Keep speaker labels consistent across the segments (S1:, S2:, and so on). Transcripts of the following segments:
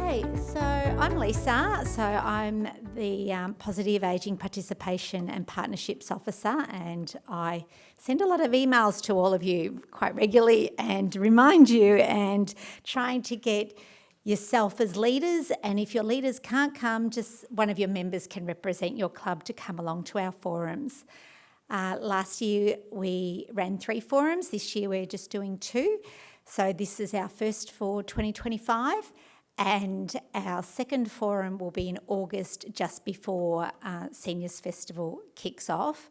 S1: Okay, so I'm Lisa. So I'm the Positive Ageing Participation and Partnerships Officer, and I send a lot of emails to all of you quite regularly and remind you and trying to get yourself as leaders, and if your leaders can't come, just one of your members can represent your club to come along to our forums. Last year we ran 3 forums. This year we're just doing 2. So this is our first for 2025, and our second forum will be in August, just before Seniors Festival kicks off,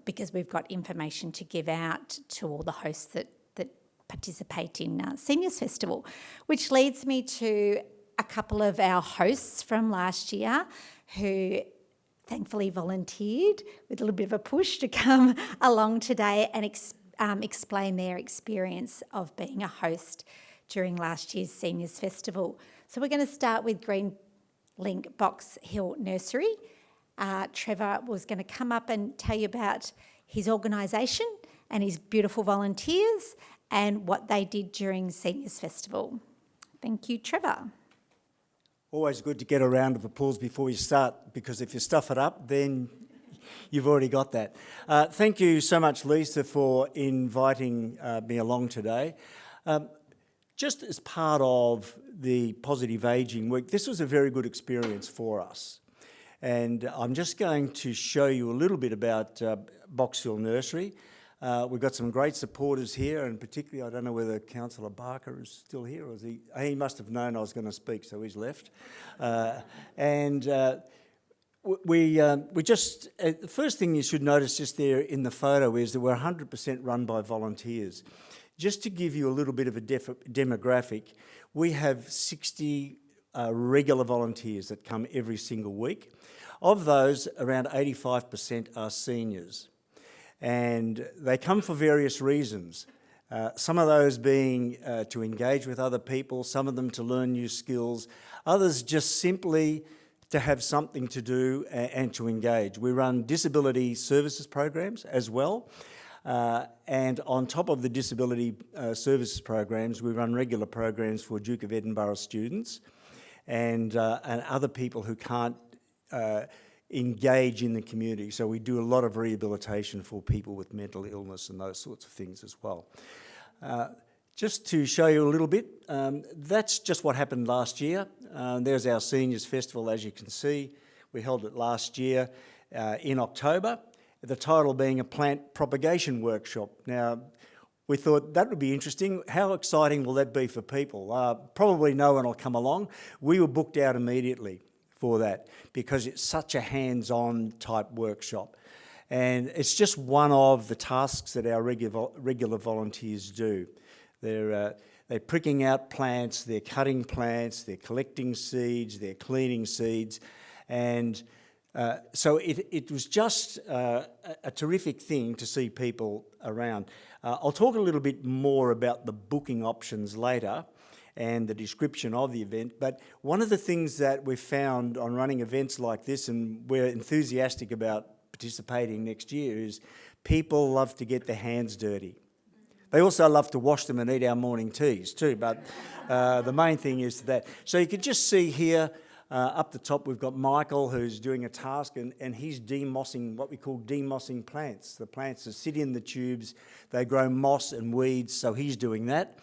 S1: because we've got information to give out to all the hosts that participate in Seniors Festival, which leads me to a couple of our hosts from last year who thankfully volunteered with a little bit of a push to come along today and explain their experience of being a host during last year's Seniors Festival. So we're going to start with Greenlink Box Hill Nursery. Trevor was going to come up and tell you about his organisation and his beautiful volunteers and what they did during Seniors Festival. Thank you, Trevor.
S2: Always good to get a round of applause before you start, because if you stuff it up, then you've already got that. Thank you so much, Lisa, for inviting me along today. Just as part of the Positive Ageing Week, this was a very good experience for us. And I'm just going to show you a little bit about Box Hill Nursery. We've got some great supporters here, and particularly, I don't know whether Councillor Barker is still here, or is he? He must have known I was going to speak, so he's left. We just, the first thing you should notice just there in the photo is that we're 100% run by volunteers. Just to give you a little bit of a demographic, we have 60 regular volunteers that come every single week. Of those, around 85% are seniors. And they come for various reasons. Some of those being to engage with other people, some of them to learn new skills, others just simply to have something to do and to engage. We run disability services programs as well. And on top of the disability services programs, we run regular programs for Duke of Edinburgh students and other people who can't engage in the community. So we do a lot of rehabilitation for people with mental illness and those sorts of things as well. Just to show you a little bit, that's just what happened last year. There's our Seniors Festival, as you can see. We held it last year in October, the title being a plant propagation workshop. Now, we thought that would be interesting. How exciting will that be for people? Probably no one will come along. We were booked out immediately for that because it's such a hands-on type workshop. And it's just one of the tasks that our regular volunteers do. They're pricking out plants, they're cutting plants, they're collecting seeds, they're cleaning seeds. And so it was just a terrific thing to see people around. I'll talk a little bit more about the booking options later and the description of the event, but one of the things that we've found on running events like this, and we're enthusiastic about participating next year, is people love to get their hands dirty. They also love to wash them and eat our morning teas too, but the main thing is that. So you can just see here, up the top, we've got Michael who's doing a task, and he's demossing, what we call demossing plants. The plants that sit in the tubes, they grow moss and weeds, so he's doing that.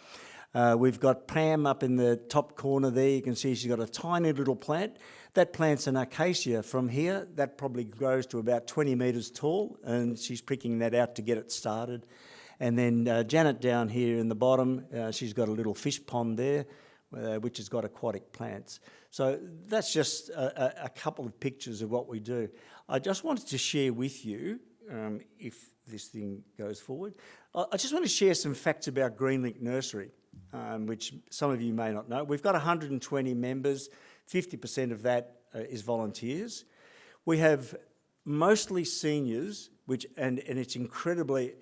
S2: We've got Pam up in the top corner there. You can see she's got a tiny little plant. That plant's an acacia from here. That probably grows to about 20 metres tall, and she's pricking that out to get it started. And then Janet down here in the bottom, she's got a little fish pond there, which has got aquatic plants. So that's just a couple of pictures of what we do. I just wanted to share with you, if this thing goes forward, I just want to share some facts about Greenlink Nursery, which some of you may not know. We've got 120 members, 50% of that is volunteers. We have mostly seniors, and it's incredibly,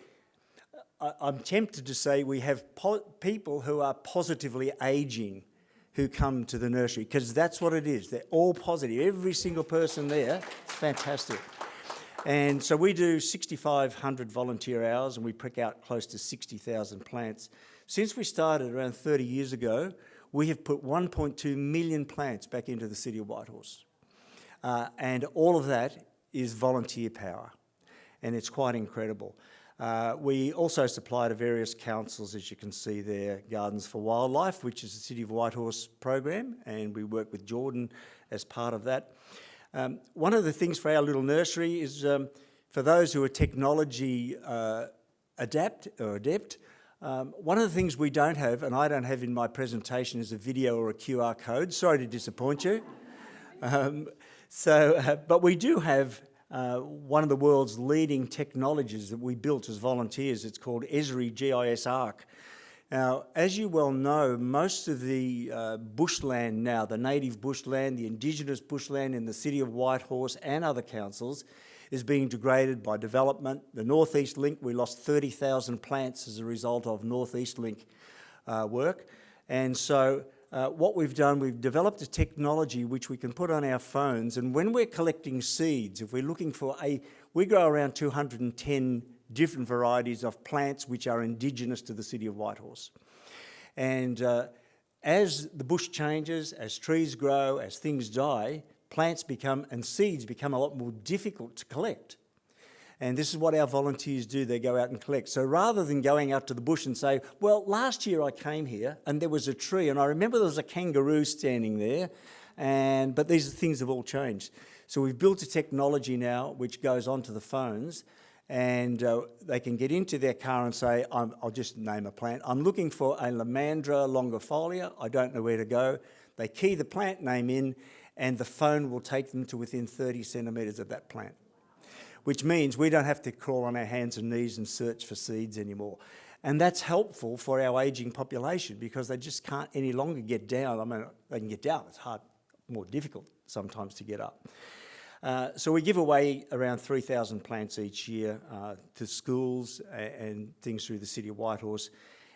S2: I'm tempted to say we have people who are positively ageing who come to the nursery, because that's what it is. They're all positive. Every single person there, it's fantastic. And so we do 6,500 volunteer hours, and we prick out close to 60,000 plants. Since we started around 30 years ago, we have put 1.2 million plants back into the City of Whitehorse. And all of that is volunteer power, and it's quite incredible. We also supply to various councils, as you can see there, Gardens for Wildlife, which is the City of Whitehorse program, and we work with Jordan as part of that. One of the things for our little nursery is for those who are technology adept, one of the things we don't have, and I don't have in my presentation, is a video or a QR code. Sorry to disappoint you. But we do have one of the world's leading technologies that we built as volunteers. It's called Esri GIS Arc. Now, as you well know, most of the bushland now, the native bushland, the indigenous bushland in the City of Whitehorse and other councils, is being degraded by development. The North East Link, we lost 30,000 plants as a result of North East Link work. And so what we've done, we've developed a technology which we can put on our phones, and when we're collecting seeds, if we're looking for we grow around 210 different varieties of plants which are indigenous to the City of Whitehorse. And as the bush changes, as trees grow, as things die, plants become, and seeds become a lot more difficult to collect. And this is what our volunteers do, they go out and collect. So rather than going out to the bush and say, well, last year I came here and there was a tree and I remember there was a kangaroo standing there, but these things have all changed. So we've built a technology now which goes onto the phones, and they can get into their car and say, I'll just name a plant, I'm looking for a Lomandra longifolia, I don't know where to go. They key the plant name in and the phone will take them to within 30 centimetres of that plant, which means we don't have to crawl on our hands and knees and search for seeds anymore. And that's helpful for our ageing population because they just can't any longer get down. I mean, they can get down, it's hard, more difficult sometimes to get up. So we give away around 3,000 plants each year to schools and things through the City of Whitehorse,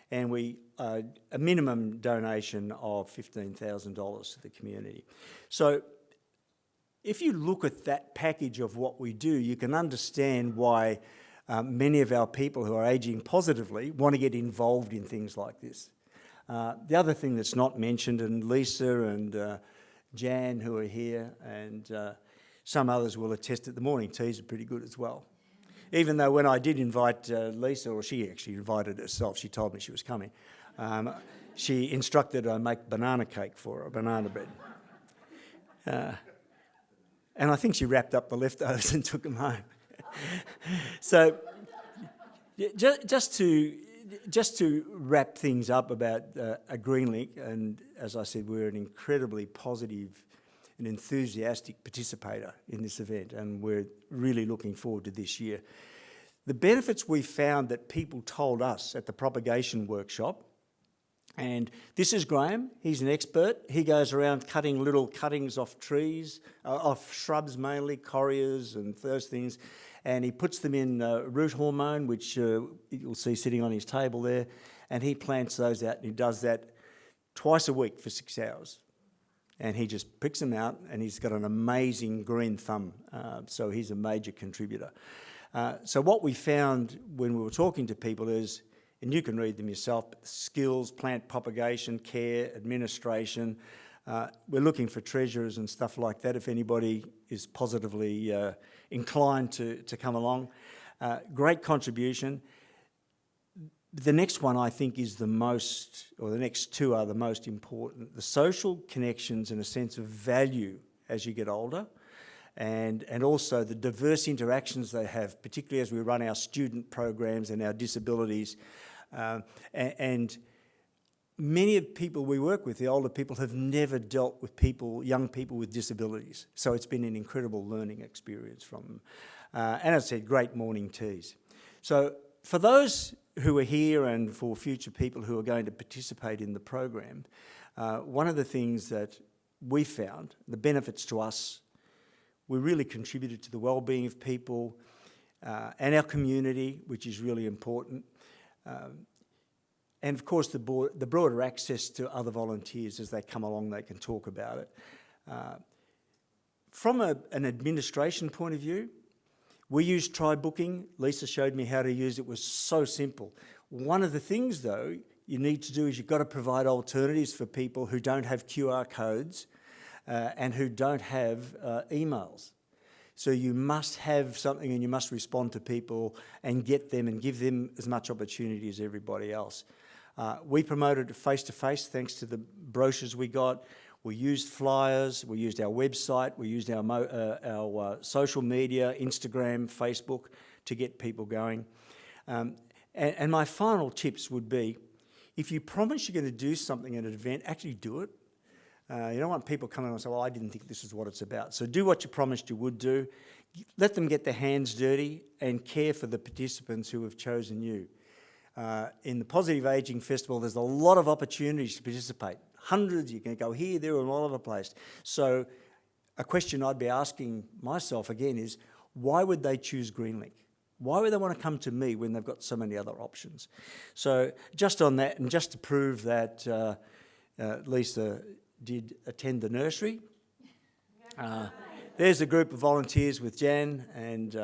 S2: and a minimum donation of $15,000 to the community. So if you look at that package of what we do, you can understand why many of our people who are ageing positively want to get involved in things like this. The other thing that's not mentioned, and Lisa and Jan who are here, and some others will attest that the morning teas are pretty good as well. Even though when I did invite Lisa, or she actually invited herself, she told me she was coming, she instructed I make banana cake for her, banana bread. And I think she wrapped up the leftovers and took them home. So just to wrap things up about a Greenlink, and as I said, we're an incredibly positive and enthusiastic participator in this event, and we're really looking forward to this year. The benefits we found that people told us at the propagation workshop, and this is Graham, he's an expert. He goes around cutting little cuttings off trees, off shrubs mainly, correas and those things, and he puts them in root hormone, which you'll see sitting on his table there, and he plants those out, and he does that twice a week for 6 hours. And he just picks them out, and he's got an amazing green thumb, so he's a major contributor. So what we found when we were talking to people is, and you can read them yourself, skills, plant propagation, care, administration. We're looking for treasurers and stuff like that if anybody is positively inclined to come along. Great contribution. The next one I think is the most, or the next two are the most important. The social connections and a sense of value as you get older, and also the diverse interactions they have, particularly as we run our student programs and our disabilities. And many of the people we work with, the older people, have never dealt with young people with disabilities. So it's been an incredible learning experience from them. And as I said, great morning teas. So for those who are here and for future people who are going to participate in the program, one of the things that we found, the benefits to us, we really contributed to the well-being of people and our community, which is really important. And of course, the broader access to other volunteers as they come along, they can talk about it. From an administration point of view, we use Try Booking. Lisa showed me how to use it. It was so simple. One of the things, though, you need to do is you've got to provide alternatives for people who don't have QR codes and who don't have emails. So you must have something and you must respond to people and get them and give them as much opportunity as everybody else. We promoted face-to-face thanks to the brochures we got. We used flyers, we used our website, we used our social media, Instagram, Facebook, to get people going. And my final tips would be, if you promise you're going to do something at an event, actually do it. You don't want people coming and say, well, I didn't think this is what it's about. So do what you promised you would do. Let them get their hands dirty and care for the participants who have chosen you. In the Positive Ageing Festival, there's a lot of opportunities to participate. Hundreds, you can go here, there, and all over the place. So a question I'd be asking myself again is, why would they choose Greenlink? Why would they want to come to me when they've got so many other options? So just on that, and just to prove that Lisa did attend the nursery, there's a group of volunteers with Jan and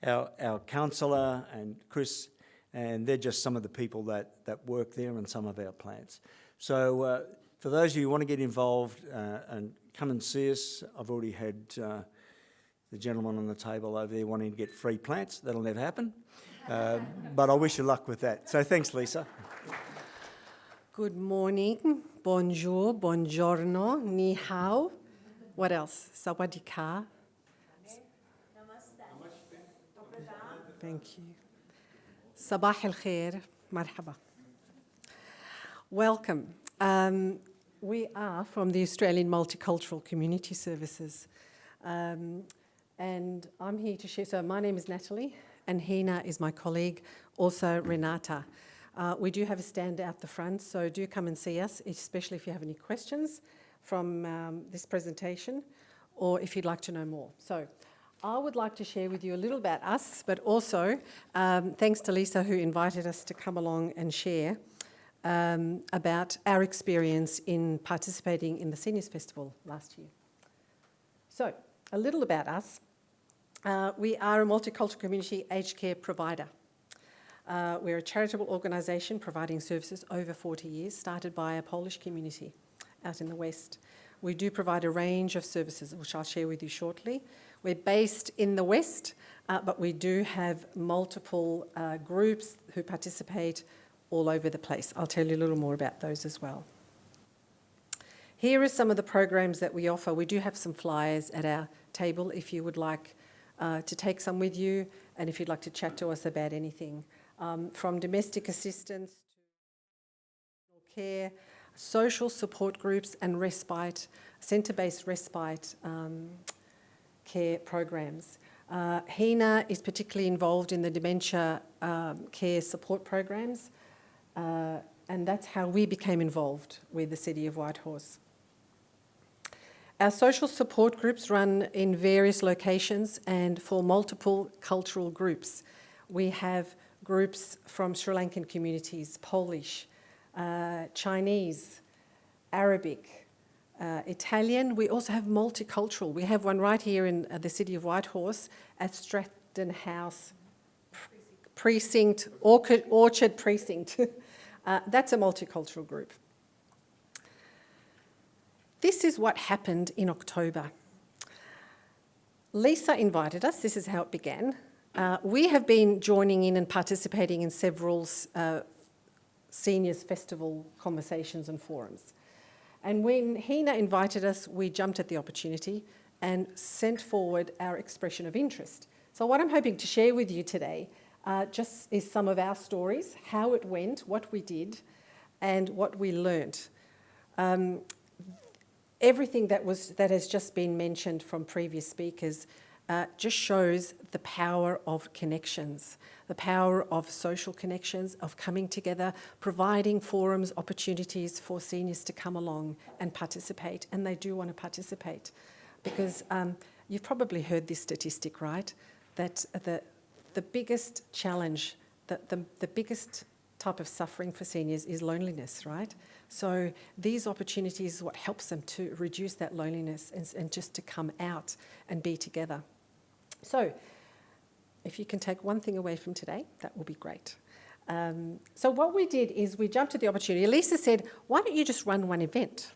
S2: our counsellor and Chris, and they're just some of the people that work there and some of our plants. So for those of you who want to get involved and come and see us, I've already had the gentleman on the table over there wanting to get free plants. That'll never happen. But I wish you luck with that. So thanks, Lisa.
S3: Good morning, bonjour, buongiorno, ni hao. What else? Sawadee ka. Thank you. Sabah al khair, marhaba. Welcome. We are from the Australian Multicultural Community Services. And I'm here to share. So my name is Natalie, and Hina is my colleague, also Renata. We do have a stand out the front, so do come and see us, especially if you have any questions from this presentation or if you'd like to know more. So I would like to share with you a little about us, but also thanks to Lisa who invited us to come along and share about our experience in participating in the Seniors Festival last year. So a little about us. We are a multicultural community aged care provider. We're a charitable organisation providing services over 40 years, started by a Polish community out in the West. We do provide a range of services, which I'll share with you shortly. We're based in the West, but we do have multiple groups who participate all over the place. I'll tell you a little more about those as well. Here are some of the programs that we offer. We do have some flyers at our table if you would like to take some with you and if you'd like to chat to us about anything. From domestic assistance to care, social support groups and respite, centre-based respite care programs. Hina is particularly involved in the dementia care support programs, and that's how we became involved with the City of Whitehorse. Our social support groups run in various locations and for multiple cultural groups. We have groups from Sri Lankan communities, Polish, Chinese, Arabic, Italian. We also have multicultural. We have one right here in the City of Whitehorse at Stratton House Precinct, Orchard Precinct. That's a multicultural group. This is what happened in October. Lisa invited us. This is how it began. We have been joining in and participating in several Seniors Festival conversations and forums. And when Hina invited us, we jumped at the opportunity and sent forward our expression of interest. So what I'm hoping to share with you today just is some of our stories, how it went, what we did, and what we learnt. Everything that has just been mentioned from previous speakers just shows the power of connections, the power of social connections, of coming together, providing forums, opportunities for seniors to come along and participate, and they do want to participate. Because you've probably heard this statistic, right? That the biggest challenge, the biggest type of suffering for seniors is loneliness, right? So these opportunities is what helps them to reduce that loneliness and just to come out and be together. So if you can take one thing away from today, that will be great. So what we did is we jumped at the opportunity. Lisa said, why don't you just run one event?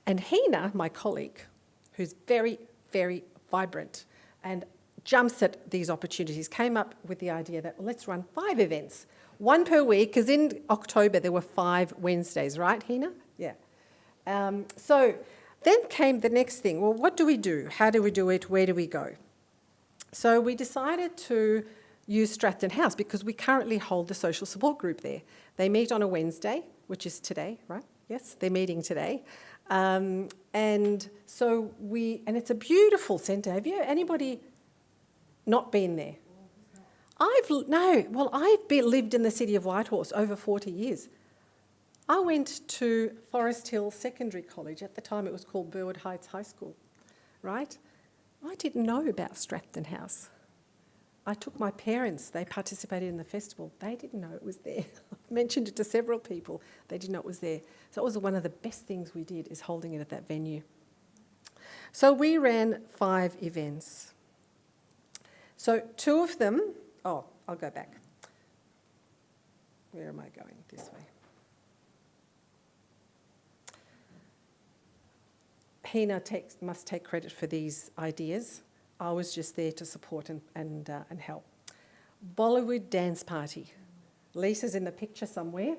S3: And Hina, my colleague, who's very, very vibrant and jumps at these opportunities, came up with the idea that, well, let's run 5 events, 1 per week, because in October there were 5 Wednesdays, right, Hina? Yeah. So then came the next thing. Well, what do we do? How do we do it? Where do we go? So we decided to use Stratton House because we currently hold the social support group there. They meet on a Wednesday, which is today, right? Yes, they're meeting today. And it's a beautiful centre. Have anybody not been there? I've lived in the city of Whitehorse over 40 years. I went to Forest Hill Secondary College. At the time it was called Burwood Heights High School, right? I didn't know about Stratton House. I took my parents, they participated in the festival. They didn't know it was there. I've mentioned it to several people. They didn't know it was there. So it was one of the best things we did, is holding it at that venue. So we ran 5 events. So 2 of them, I'll go back. Where am I going? This way. Hina must take credit for these ideas. I was just there to support and help. Bollywood Dance Party. Lisa's in the picture somewhere,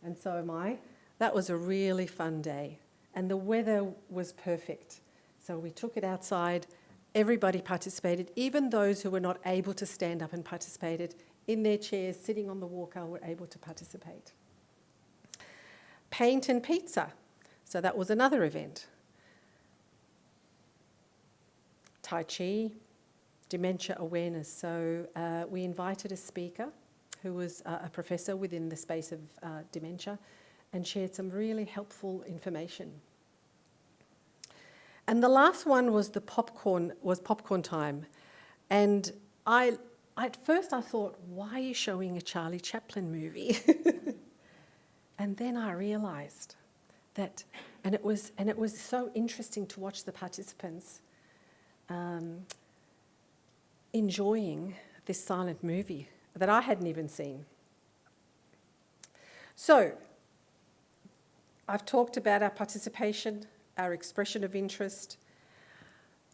S3: and so am I. That was a really fun day, and the weather was perfect. So we took it outside. Everybody participated, even those who were not able to stand up and participated in their chairs, sitting on the walker, were able to participate. Paint and Pizza. So that was another event. Tai Chi, dementia awareness. So we invited a speaker who was a professor within the space of dementia and shared some really helpful information. And the last one was popcorn time. And at first I thought, why are you showing a Charlie Chaplin movie? And then I realised that, and it was so interesting to watch the participants enjoying this silent movie that I hadn't even seen. So, I've talked about our participation, our expression of interest.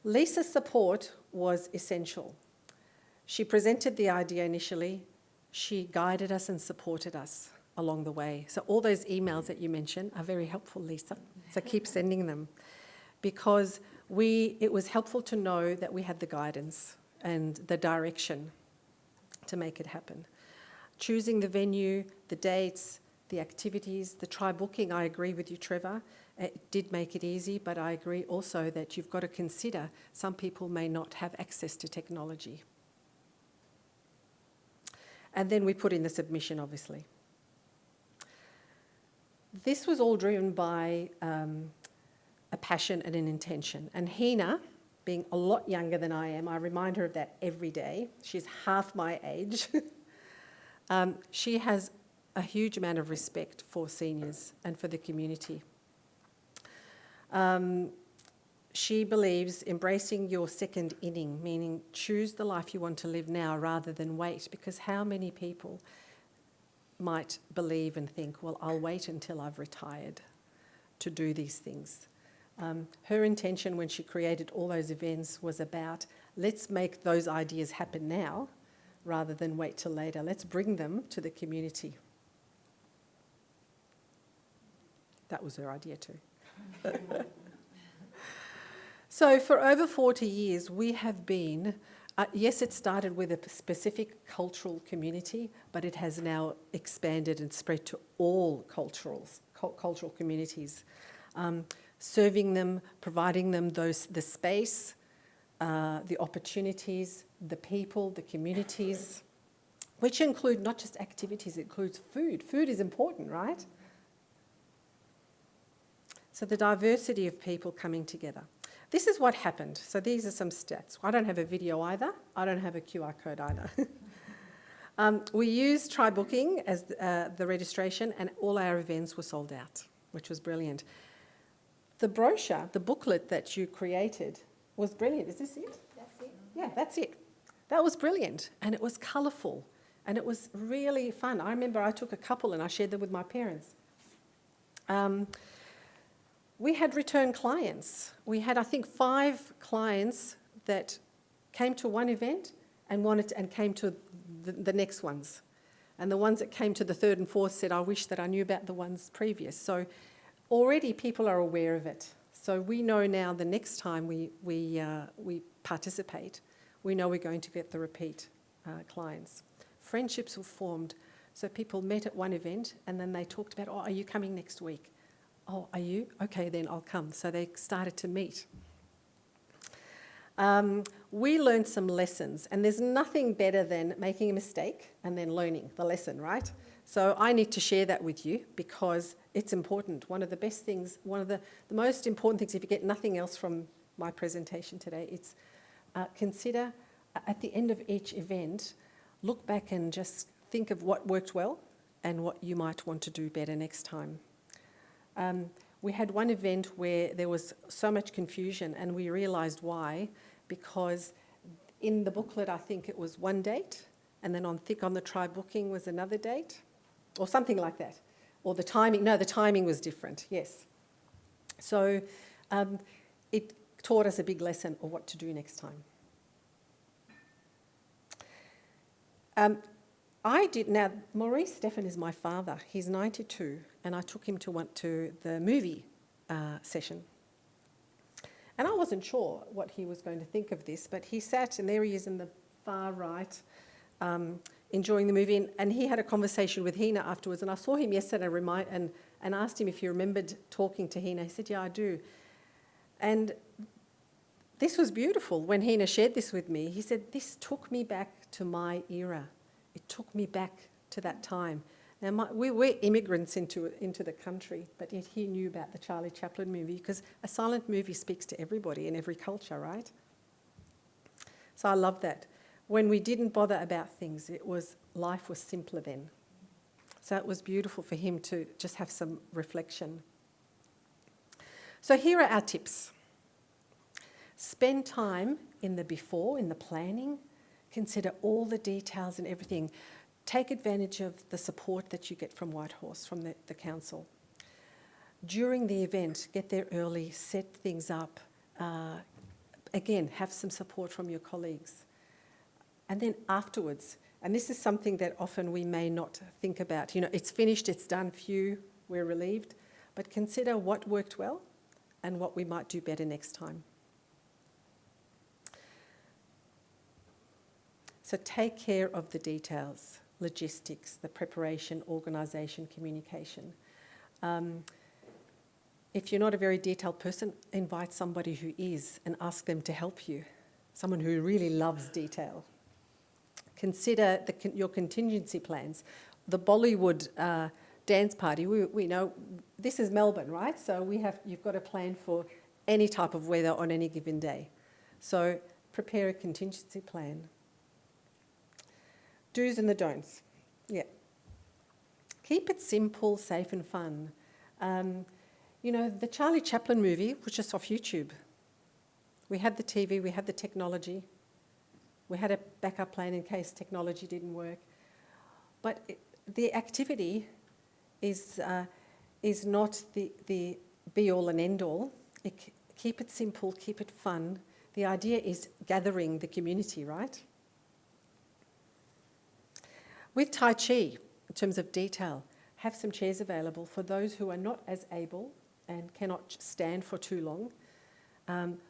S3: Lisa's support was essential. She presented the idea initially. She guided us and supported us along the way. So all those emails that you mentioned are very helpful, Lisa. So keep sending them, because it was helpful to know that we had the guidance and the direction to make it happen. Choosing the venue, the dates, the activities, the try-booking, I agree with you, Trevor. It did make it easy, but I agree also that you've got to consider some people may not have access to technology. And then we put in the submission, obviously. This was all driven by a passion and an intention. And Hina, being a lot younger than I am, I remind her of that every day. She's half my age. She has a huge amount of respect for seniors and for the community. She believes embracing your second inning, meaning choose the life you want to live now rather than wait, because how many people might believe and think, well, I'll wait until I've retired to do these things. Her intention when she created all those events was about, let's make those ideas happen now rather than wait till later. Let's bring them to the community. That was her idea too. So for over 40 years, we have been, yes, it started with a specific cultural community, but it has now expanded and spread to all cultural communities. Serving them, providing them the space, the opportunities, the people, the communities, which include not just activities, it includes food. Food is important, right? So the diversity of people coming together. This is what happened. So these are some stats. I don't have a video either. I don't have a QR code either. We used Try-Booking as the registration, and all our events were sold out, which was brilliant. The brochure, the booklet that you created was brilliant. Is this it?
S1: That's it.
S3: Yeah, that's it. That was brilliant, and it was colourful. And it was really fun. I remember I took a couple and I shared them with my parents. We had return clients. We had, I think, 5 clients that came to one event and came to the next ones. And the ones that came to the 3rd and 4th said, I wish that I knew about the ones previous. So already people are aware of it. So we know now the next time we participate, we know we're going to get the repeat clients. Friendships were formed. So people met at one event and then they talked about, oh, are you coming next week? Oh, are you? Okay, then I'll come. So they started to meet. We learned some lessons, and there's nothing better than making a mistake and then learning the lesson, right? So I need to share that with you because it's important. One of the best things, one of the most important things, if you get nothing else from my presentation today, it's consider at the end of each event, look back and just think of what worked well and what you might want to do better next time. We had one event where there was so much confusion and we realised why, because in the booklet I think it was one date and then on the try booking was another date or something like that. Or the timing was different, yes. So it taught us a big lesson of what to do next time. Now, Maurice Stephan is my father. He's 92, and I took him to the movie session. And I wasn't sure what he was going to think of this, but he sat, and there he is in the far right, enjoying the movie, and he had a conversation with Hina afterwards, and I saw him yesterday and asked him if he remembered talking to Hina. He said, yeah, I do. And this was beautiful when Hina shared this with me. He said, this took me back to my era. It took me back to that time. Now, we're immigrants into the country, but yet he knew about the Charlie Chaplin movie because a silent movie speaks to everybody in every culture, right? So I love that. When we didn't bother about things, life was simpler then. So it was beautiful for him to just have some reflection. So here are our tips. Spend time in the before, in the planning. Consider all the details and everything. Take advantage of the support that you get from Whitehorse, from the council. During the event, get there early, set things up. Again, have some support from your colleagues. And then afterwards, and this is something that often we may not think about. You know, it's finished, it's done, phew, we're relieved. But consider what worked well and what we might do better next time. So take care of the details, logistics, the preparation, organisation, communication. If you're not a very detailed person, invite somebody who is and ask them to help you, someone who really loves detail. Consider your contingency plans. The Bollywood dance party, we know, this is Melbourne, right? So you've got a plan for any type of weather on any given day. So prepare a contingency plan. Do's and the don'ts. Yeah. Keep it simple, safe and fun. You know, the Charlie Chaplin movie was just off YouTube. We had the TV, we had the technology. We had a backup plan in case technology didn't work. But the activity is not the be-all and end-all. Keep it simple, keep it fun. The idea is gathering the community, right? With Tai Chi, in terms of detail, have some chairs available for those who are not as able and cannot stand for too long.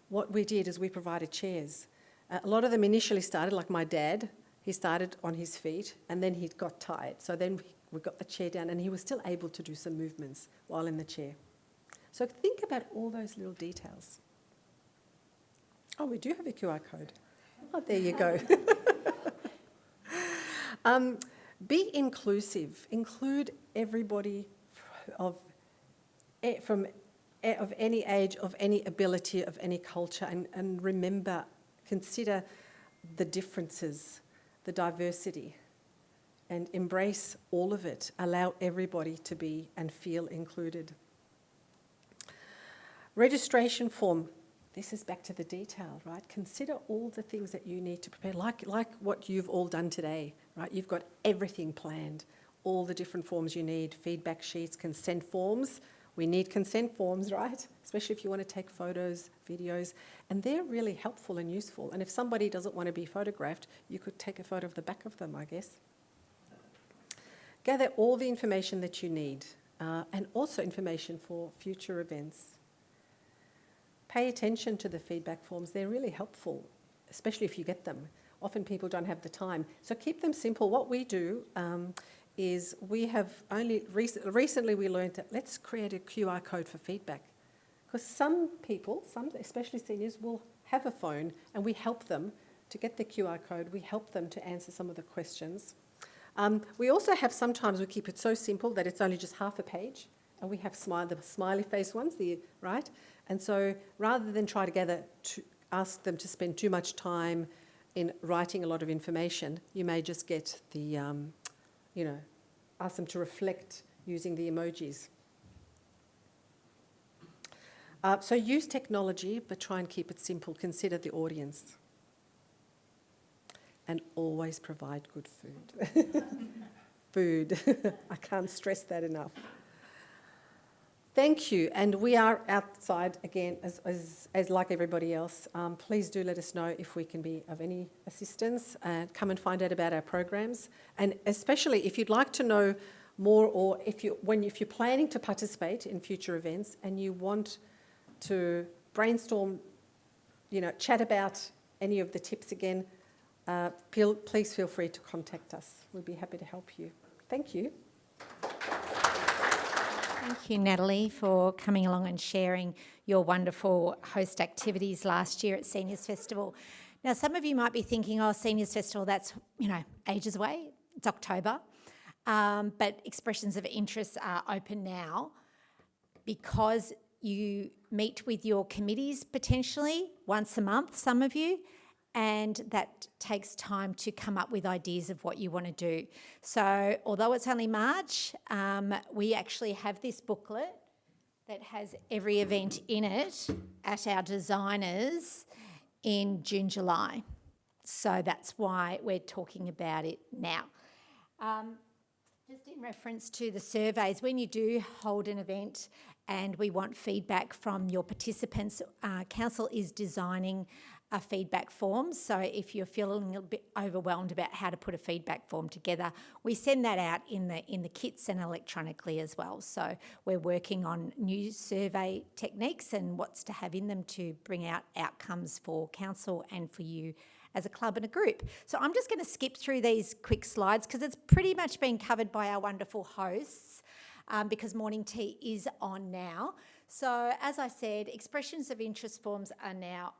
S3: What we did is we provided chairs. A lot of them initially started, like my dad, he started on his feet and then he got tired. So then we got the chair down and he was still able to do some movements while in the chair. So think about all those little details. Oh, we do have a QR code. Oh, there you go. Be inclusive. Include everybody of any age, of any ability, of any culture, and remember, consider the differences, the diversity, and embrace all of it. Allow everybody to be and feel included. Registration form. This is back to the detail, right? Consider all the things that you need to prepare, like what you've all done today. right? You've got everything planned, all the different forms you need, feedback sheets, consent forms. We need consent forms, right? Especially if you want to take photos, videos, and they're really helpful and useful. And if somebody doesn't want to be photographed, you could take a photo of the back of them, I guess. Gather all the information that you need, and also information for future events. Pay attention to the feedback forms. They're really helpful, especially if you get them. Often people don't have the time. So keep them simple. What we do is we have only recently we learned that let's create a QR code for feedback. Because some people, especially seniors, will have a phone, and we help them to get the QR code. We help them to answer some of the questions. We also have, sometimes we keep it so simple that it's only just half a page, and we have the smiley face ones, right? And so rather than try to ask them to spend too much time in writing a lot of information, you may just get the, ask them to reflect using the emojis. So use technology, but try and keep it simple. Consider the audience. And always provide good food. Food. I can't stress that enough. Thank you. And we are outside again, as like everybody else. Please do let us know if we can be of any assistance. Come and find out about our programs. And especially if you'd like to know more, or if you're planning to participate in future events and you want to brainstorm, chat about any of the tips again, please feel free to contact us. We'd be happy to help you. Thank you.
S1: Thank you, Natalie, for coming along and sharing your wonderful host activities last year at Seniors Festival. Now, some of you might be thinking, Seniors Festival, that's, ages away. It's October. But expressions of interest are open now because you meet with your committees potentially once a month, some of you, and that takes time to come up with ideas of what you want to do. So although it's only March, we actually have this booklet that has every event in it at our designers in June, July. So that's why we're talking about it now. Just in reference to the surveys, when you do hold an event and we want feedback from your participants, Council is designing a feedback form. So if you're feeling a bit overwhelmed about how to put a feedback form together, we send that out in the kits and electronically as well. So we're working on new survey techniques and what's to have in them to bring out outcomes for Council and for you as a club and a group. So I'm just going to skip through these quick slides because it's pretty much been covered by our wonderful hosts because morning tea is on now. So as I said, expressions of interest forms are now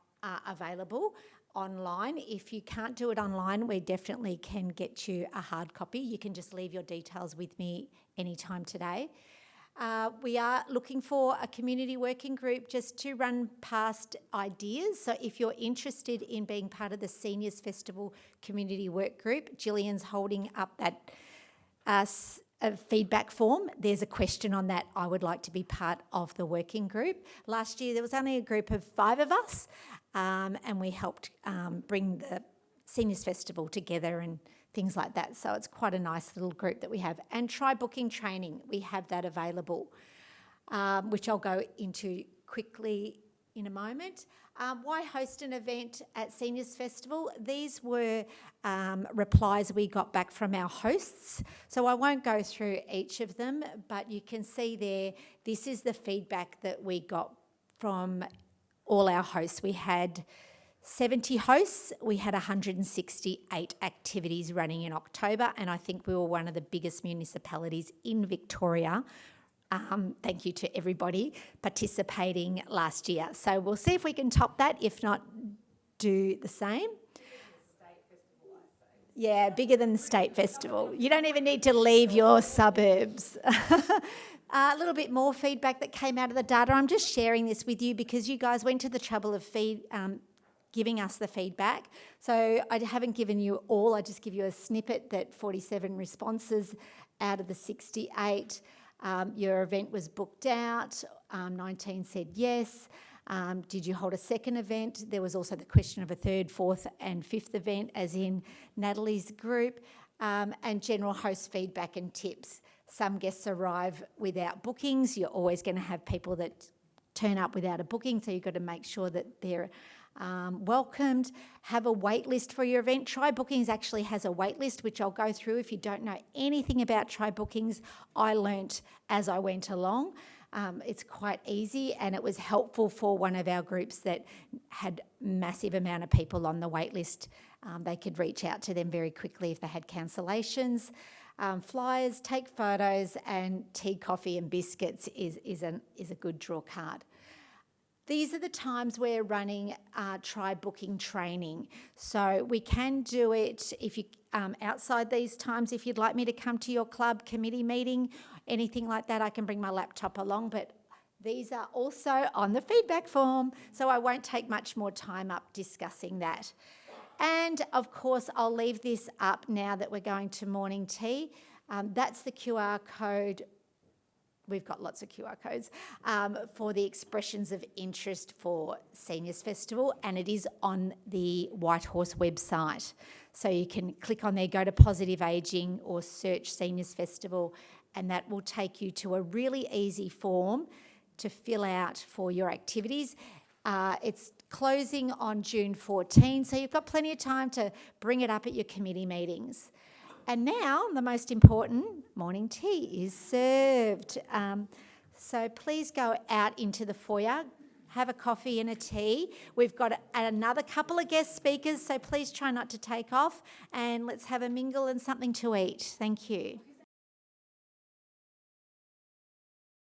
S1: available online. If you can't do it online, we definitely can get you a hard copy. You can just leave your details with me anytime today. We are looking for a community working group just to run past ideas. So if you're interested in being part of the Seniors Festival Community Work Group, Gillian's holding up that a feedback form. There's a question on that. I would like to be part of the working group. Last year there was only a group of 5 of us and we helped bring the Seniors Festival together and things like that. So it's quite a nice little group that we have. And try booking training. We have that available, which I'll go into quickly in a moment. Why host an event at Seniors Festival? These were replies we got back from our hosts. So I won't go through each of them, but you can see there, this is the feedback that we got from all our hosts. We had 70 hosts, we had 168 activities running in October, and I think we were one of the biggest municipalities in Victoria. Thank you to everybody participating last year. So we'll see if we can top that, if not, do the same. Yeah, bigger than the state festival. You don't even need to leave your suburbs. A little bit more feedback that came out of the data. I'm just sharing this with you because you guys went to the trouble of giving us the feedback. So I haven't given you all, I just give you a snippet that 47 responses out of the 68. Your event was booked out, 19 said yes. Did you hold a second event? There was also the question of a third, fourth and fifth event, as in Natalie's group. and general host feedback and tips. Some guests arrive without bookings. You're always going to have people that turn up without a booking, so you've got to make sure that they're welcomed. Have a wait list for your event. Try Bookings actually has a wait list, which I'll go through. If you don't know anything about Try Bookings, I learnt as I went along. It's quite easy, and it was helpful for one of our groups that had massive amount of people on the wait list. They could reach out to them very quickly if they had cancellations. Flyers, take photos, and tea, coffee and biscuits is a good draw card. These are the times we're running Try Booking training. So we can do it if you outside these times. If you'd like me to come to your club committee meeting, anything like that, I can bring my laptop along. But these are also on the feedback form, so I won't take much more time up discussing that. And of course, I'll leave this up now that we're going to morning tea. That's the QR code. We've got lots of QR codes for the expressions of interest for Seniors Festival, and it is on the Whitehorse website. So you can click on there, go to Positive Ageing or search Seniors Festival, and that will take you to a really easy form to fill out for your activities. It's closing on June 14, so you've got plenty of time to bring it up at your committee meetings. And now, the most important, morning tea is served. So please go out into the foyer, have a coffee and a tea. We've got another couple of guest speakers, so please try not to take off, and let's have a mingle and something to eat. Thank you.